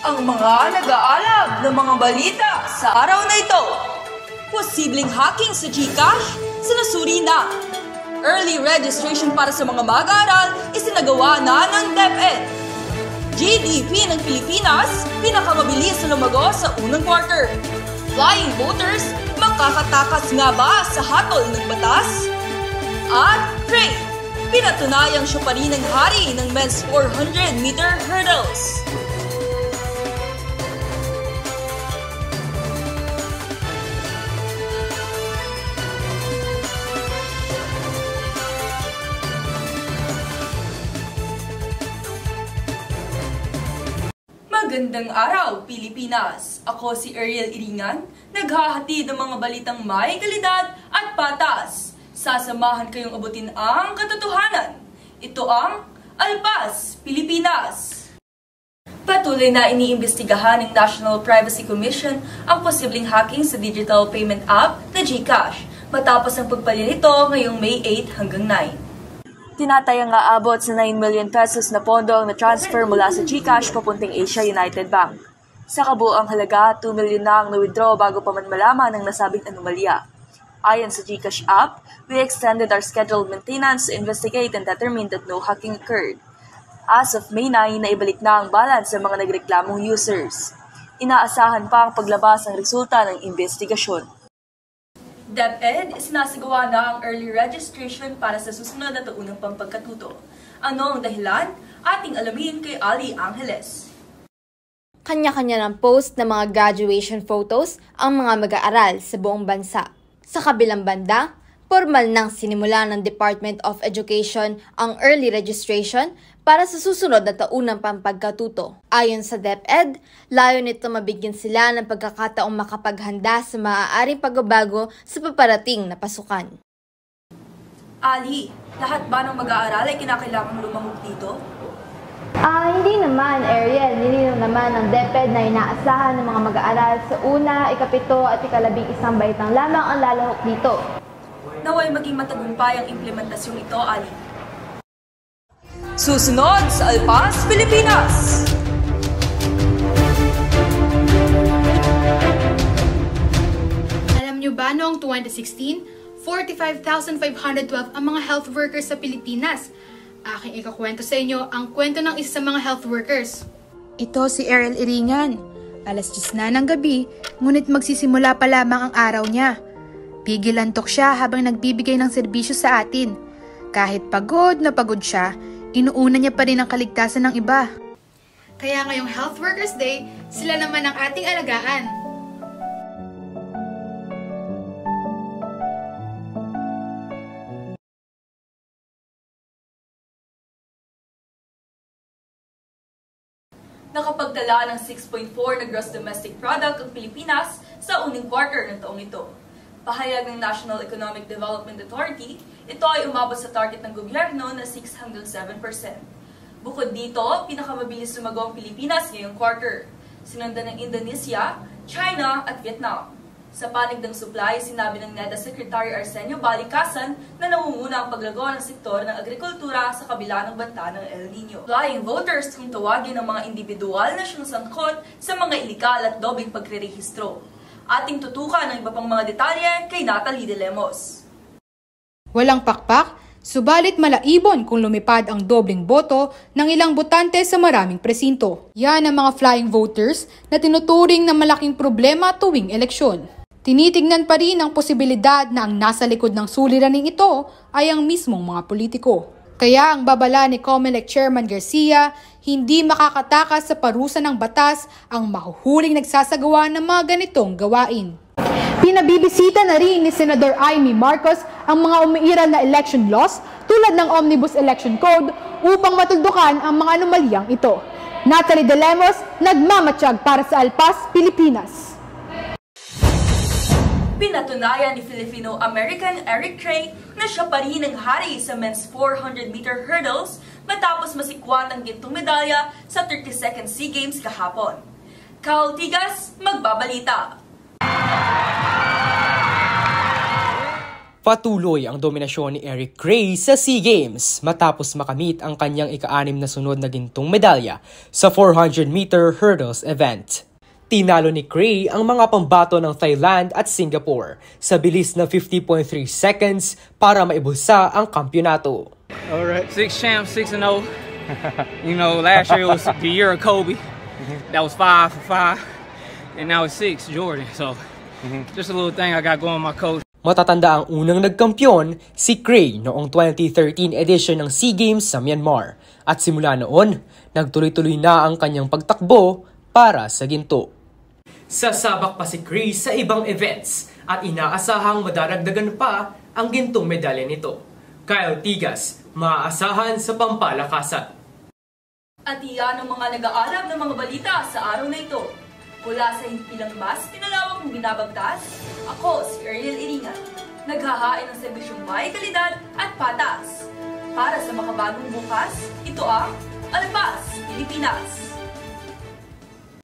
ang mga nag-aalab ng mga balita sa araw na ito. Posibleng hacking sa GCash, sinusuri na. Early registration para sa mga mag-aaral, isinagawa na ng DepEd. GDP ng Pilipinas, pinakamabilis na lumago sa unang quarter. Flying voters, makakatakas nga ba sa hatol ng batas? At trade, pinatunayang siya pa rin ang hari ng men's 400-meter hurdles. Magandang araw, Pilipinas! Ako si Ariel Iringan, naghahatid ng mga balitang may kalidad at patas. Sasamahan kayong abutin ang katotohanan. Ito ang Alpas, Pilipinas! Patuloy na iniimbestigahan ng National Privacy Commission ang posibleng hacking sa digital payment app na GCash matapos ang pagpalya nito ngayong May 8 hanggang 9. Tinatayang aabot sa 9 million pesos na pondo ang na-transfer mula sa GCash papunting Asia United Bank. Sa kabuang halaga, 2 million na ang na-withdraw bago pa man malaman ang nasabing anomalya. Ayon sa GCash app, we extended our scheduled maintenance to investigate and determine that no hacking occurred. As of May 9, naibalik na ang balance sa mga nagreklamong users. Inaasahan pa ang paglabas ng resulta ng investigasyon. DepEd, isinasagawa na ang early registration para sa susunod na taunang pampagkatuto. Ano ang dahilan? Ating alamin kay Ali Angeles. Kanya-kanya ng post ng mga graduation photos ang mga mag-aaral sa buong bansa. Sa kabilang banda, formal nang sinimula ng Department of Education ang early registration para sa susunod na taunang pampagkatuto. Ayon sa DepEd, layo nito mabigyan sila ng pagkakataong makapaghanda sa maaaring pagbabago sa paparating na pasukan. Ali, lahat ba ng mag-aaral ay kinakailangang lumahok dito? Hindi naman, Ariel. Nilinaw naman ng DepEd na inaasahan ng mga mag-aaral sa una, ikapito at ikalabing isang baitang lamang ang lalahok dito. Naway maging matagumpay ang implementasyong ito, Ali. Susunod sa Alpas, Pilipinas! Alam niyo ba noong 2016, 45,512 ang mga health workers sa Pilipinas. Aking ikakwento sa inyo ang kwento ng isa sa mga health workers. Ito si Ariel Iringan. Alas 10 na ng gabi, ngunit magsisimula pa lamang ang araw niya. Pigil antok siya habang nagbibigay ng serbisyo sa atin. Kahit pagod na pagod siya, inuuna niya pa rin ang kaligtasan ng iba. Kaya ngayong Health Workers Day, sila naman ang ating alagaan. Nakapagtala ng 6.4 na gross domestic product ang Pilipinas sa unang quarter ng taong ito. Pahayag ng National Economic Development Authority, ito ay umabot sa target ng gobyerno na 6 hanggang 7%. Bukod dito, pinakamabilis lumago ang Pilipinas ngayong quarter. Sinundan ng Indonesia, China at Vietnam. Sa panig ng supply, sinabi ng NEDA Secretary Arsenio Balicasan na nangunguna ang paglago ng sektor ng agrikultura sa kabila ng banta ng El Nino. Flying voters kung tawagin ng mga individual na siyang sangkot sa mga ilikal at dobing pagre-rehistro. Ating tutukan ang iba pang mga detalye kay Natalie De Lemos. Walang pakpak, subalit malaibon kung lumipad ang dobleng boto ng ilang botante sa maraming presinto. Yan ang mga flying voters na tinuturing na malaking problema tuwing eleksyon. Tinitignan pa rin ang posibilidad na ang nasa likod ng suliraning ito ay ang mismong mga politiko. Kaya ang babala ni COMELEC Chairman Garcia, hindi makakatakas sa parusa ng batas ang mahuhuling nagsasagawa ng mga ganitong gawain. Pinabibisita na rin ni Senador Amy Marcos ang mga umiiral na election laws tulad ng Omnibus Election Code upang matuldukan ang mga anomalyang ito. Natalie De Lemos, nagmamatsyag para sa Alpas, Pilipinas. Pinatunayan ni Filipino-American Eric Trey na siya pa rin ang hari sa men's 400-meter hurdles matapos masikwat ang gintong medalya sa 32nd SEA Games kahapon. Kaul Tigas, magbabalita. Patuloy ang dominasyon ni Eric Gray sa SEA Games matapos makamit ang kanyang ika-6 na sunod na gintong medalya sa 400-meter hurdles event. Tinalo ni Gray ang mga pambato ng Thailand at Singapore sa bilis na 50.3 seconds para maibulsa ang kampyonato. All right. 6 champs, 6-0. You know, last year it was the year of Kobe. That was 5 for 5. And now it's 6, Jordan. So, just a little thing I got going with my coach. Matatanda ang unang nagkampyon, si Gray noong 2013 edition ng SEA Games sa Myanmar. At simula noon, nagtuloy-tuloy na ang kanyang pagtakbo para sa ginto. Sasabak pa si Gray sa ibang events at inaasahang madaragdagan pa ang gintong medalya nito. Kyle Tigas, maaasahan sa pampalakasan. At iyan ang mga nag-aalab ng mga balita sa araw na ito. Mula sa hindi lang mas pinalawak ng binabagtas, ako si Ariel Iringan, naghahain ng serbisyong may kalidad at patas. Para sa makabagong bukas, ito ang Alpas, Pilipinas.